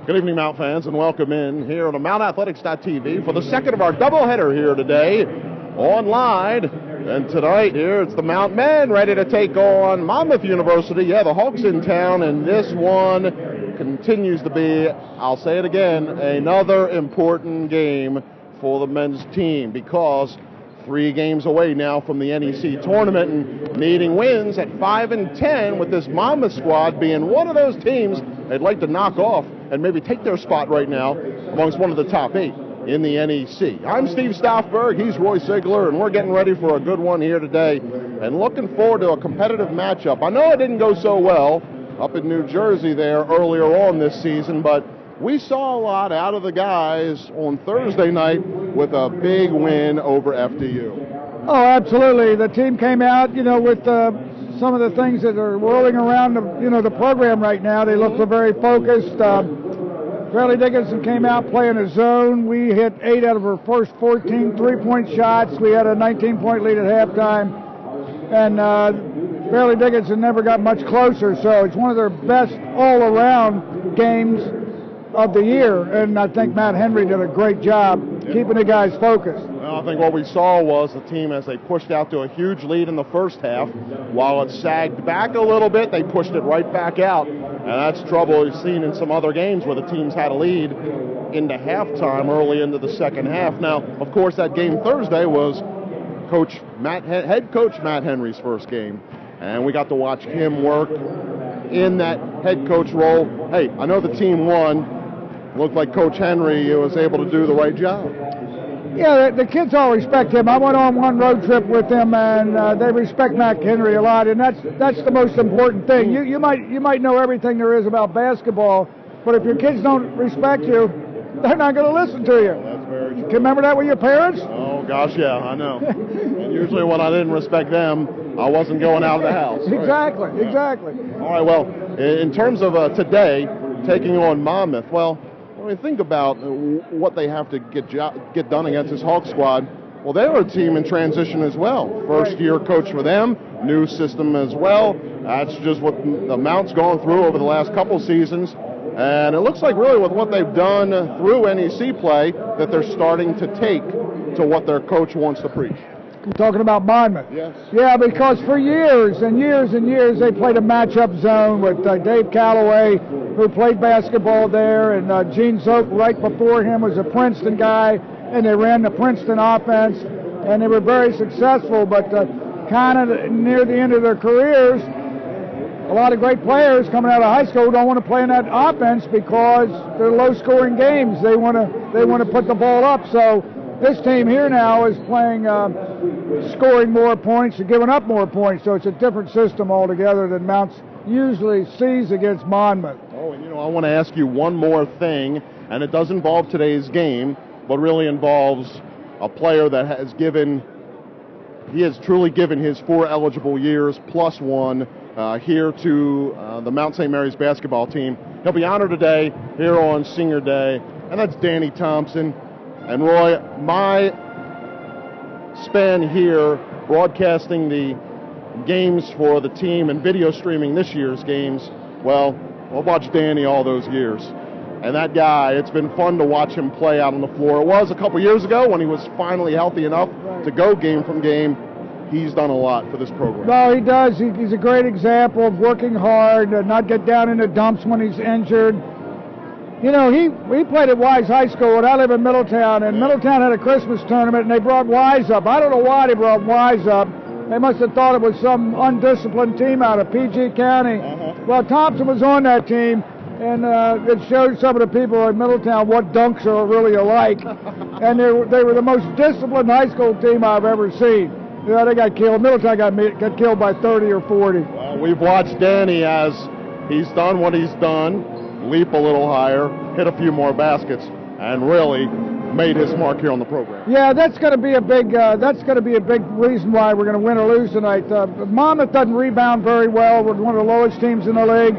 Good evening, Mount fans, and welcome in here on MountAthletics.tv for the second of our doubleheader here today online. And tonight here, it's the Mount men ready to take on Monmouth University. Yeah, the Hawks in town, and this one continues to be, I'll say it again, another important game for the men's team because 3 games away now from the NEC tournament and needing wins at 5-10 with this Monmouth squad being one of those teams they'd like to knock off and maybe take their spot right now amongst one of the top 8 in the NEC. I'm Steve Stoffberg, he's Roy Sigler, and we're getting ready for a good one here today and looking forward to a competitive matchup. I know it didn't go so well up in New Jersey there earlier on this season, but we saw a lot out of the guys on Thursday night with a big win over FDU. Oh, absolutely. The team came out, with some of the things that are whirling around, the program right now. They look very focused. Fairleigh Dickinson came out playing a zone. We hit 8 out of our first 14 three-point shots. We had a 19-point lead at halftime. And Fairleigh Dickinson never got much closer, so it's one of their best all-around games of the year, and I think Matt Henry did a great job keeping the guys focused. Well, I think what we saw was the team, as they pushed out to a huge lead in the first half, while it sagged back a little bit, they pushed it right back out, and that's trouble we've seen in some other games where the teams had a lead into halftime early into the second half. Now, of course, that game Thursday was head coach Matt Henry's first game, and we got to watch him work in that head coach role. Hey, I know the team won. Looked like Coach Henry was able to do the right job. Yeah, the kids all respect him. I went on one road trip with them, and they respect Matt Henry a lot, and that's the most important thing. You might know everything there is about basketball, but if your kids don't respect you, they're not going to listen to you. That's very true. Can you remember that with your parents? Oh, gosh, yeah, I know. And usually when I didn't respect them, I wasn't going out of the house. Exactly, right? Exactly. All right, well, in terms of today, taking on Monmouth, well, when we think about what they have to get done against this Hawk squad, well, they're a team in transition as well. First-year coach for them, new system as well. That's just what the Mount's gone through over the last couple seasons. And it looks like really with what they've done through NEC play that they're starting to take to what their coach wants to preach. You're talking about Monmouth? Yes. Yeah, because for years and years and years they played a matchup zone with Dave Calloway, who played basketball there, and Gene Zook right before him was a Princeton guy, and they ran the Princeton offense, and they were very successful, but kind of near the end of their careers, a lot of great players coming out of high school don't want to play in that offense because they're low-scoring games. They want to put the ball up. So this team here now is playing, scoring more points and giving up more points. So it's a different system altogether than Mount usually sees against Monmouth. Oh, and I want to ask you one more thing, and it does involve today's game, but really involves a player that has truly given his 4 eligible years plus 1 here to the Mount St. Mary's basketball team. He'll be honored today here on Senior Day, and that's Danny Thompson. And Roy, my span here broadcasting the games for the team and video streaming this year's games, well, I've watched Danny all those years. And that guy, it's been fun to watch him play out on the floor. It was a couple years ago when he was finally healthy enough to go game from game. He's done a lot for this program. No, he does. He's a great example of working hard, not get down in the dumps when he's injured. He played at Wise High School, and I live in Middletown, and Middletown had a Christmas tournament, and they brought Wise up. I don't know why they brought Wise up. They must have thought it was some undisciplined team out of PG County. Well, Thompson was on that team, and it showed some of the people in Middletown what dunks are really alike. And they were the most disciplined high school team I've ever seen. They got killed. Middletown got killed by 30 or 40. Well, we've watched Danny as he's done what he's done, leap a little higher, hit a few more baskets, and really made his mark here on the program. Yeah, that's going to be a big reason why we're going to win or lose tonight. Monmouth doesn't rebound very well. We're one of the lowest teams in the league.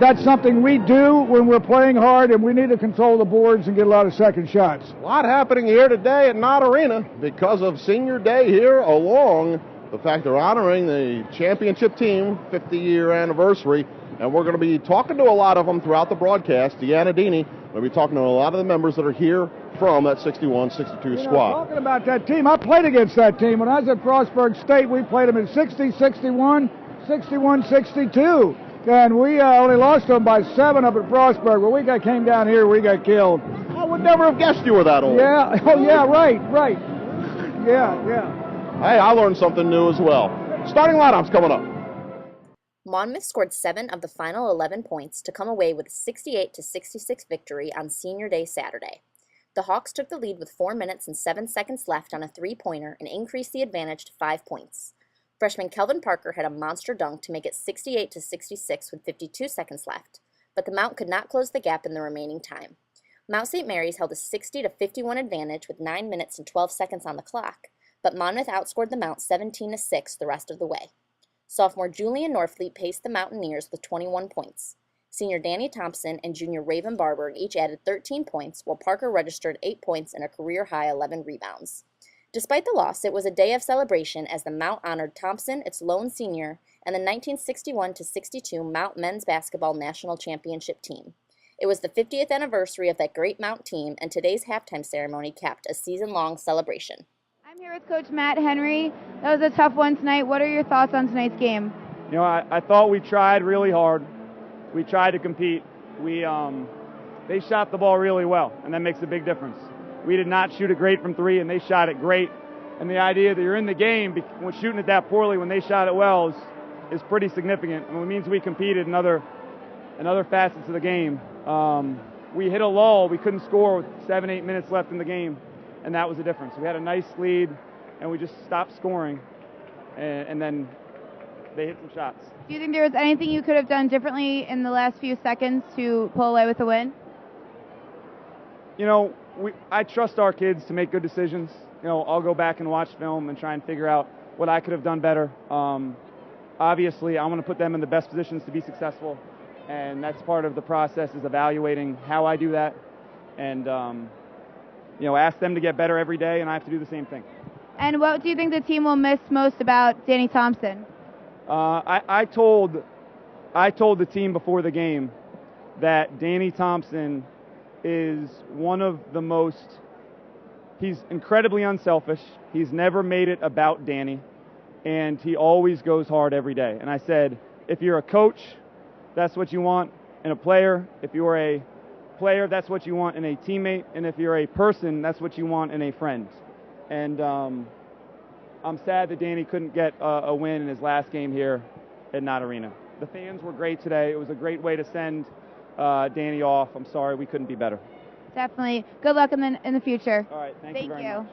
That's something we do when we're playing hard, and we need to control the boards and get a lot of second shots. A lot happening here today at Knott Arena because of Senior Day here along the fact they're honoring the championship team 50-year anniversary, and we're going to be talking to a lot of them throughout the broadcast. Deanna Deeney, we'll be talking to a lot of the members that are here from that 61-62 squad. Talking about that team, I played against that team. When I was at Frostburg State, we played them in 60, 61, 61, 62. And we only lost them by 7 up at Frostburg. When we came down here, we got killed. I would never have guessed you were that old. Yeah, oh yeah, right. Yeah. Hey, I learned something new as well. Starting lineups coming up. Monmouth scored 7 of the final 11 points to come away with a 68-66 victory on Senior Day Saturday. The Hawks took the lead with 4 minutes and 7 seconds left on a three-pointer and increased the advantage to 5 points. Freshman Kelvin Parker had a monster dunk to make it 68-66 with 52 seconds left, but the Mount could not close the gap in the remaining time. Mount St. Mary's held a 60-51 advantage with 9 minutes and 12 seconds on the clock, but Monmouth outscored the Mount 17-6 the rest of the way. Sophomore Julian Norfleet paced the Mountaineers with 21 points. Senior Danny Thompson and junior Raven Barber each added 13 points, while Parker registered 8 points and a career-high 11 rebounds. Despite the loss, it was a day of celebration as the Mount honored Thompson, its lone senior, and the 1961-62 Mount men's basketball national championship team. It was the 50th anniversary of that great Mount team, and today's halftime ceremony capped a season-long celebration. I'm here with Coach Matt Henry. That was a tough one tonight. What are your thoughts on tonight's game? You know, I thought we tried really hard. We tried to compete. They shot the ball really well, and that makes a big difference. We did not shoot it great from 3, and they shot it great. And the idea that you're in the game when shooting it that poorly when they shot it well is pretty significant. I mean, it means we competed in other facets of the game. We hit a lull. We couldn't score with 7-8 minutes left in the game, and that was the difference. We had a nice lead, and we just stopped scoring, and then they hit some shots. Do you think there was anything you could have done differently in the last few seconds to pull away with the win? You know, I trust our kids to make good decisions. You know, I'll go back and watch film and try and figure out what I could have done better. Obviously, I want to put them in the best positions to be successful, and that's part of the process is evaluating how I do that, and you know, ask them to get better every day, and I have to do the same thing. And what do you think the team will miss most about Danny Thompson? I told the team before the game that Danny Thompson is one of the most, he's incredibly unselfish. He's never made it about Danny, and he always goes hard every day. And I said, if you're a coach, that's what you want in a player. If you're a player, that's what you want in a teammate. And if you're a person, that's what you want in a friend. And I'm sad that Danny couldn't get a win in his last game here at Knott Arena. The fans were great today. It was a great way to send Danny off. I'm sorry we couldn't be better. Definitely. Good luck in the future. All right. Thank you very much.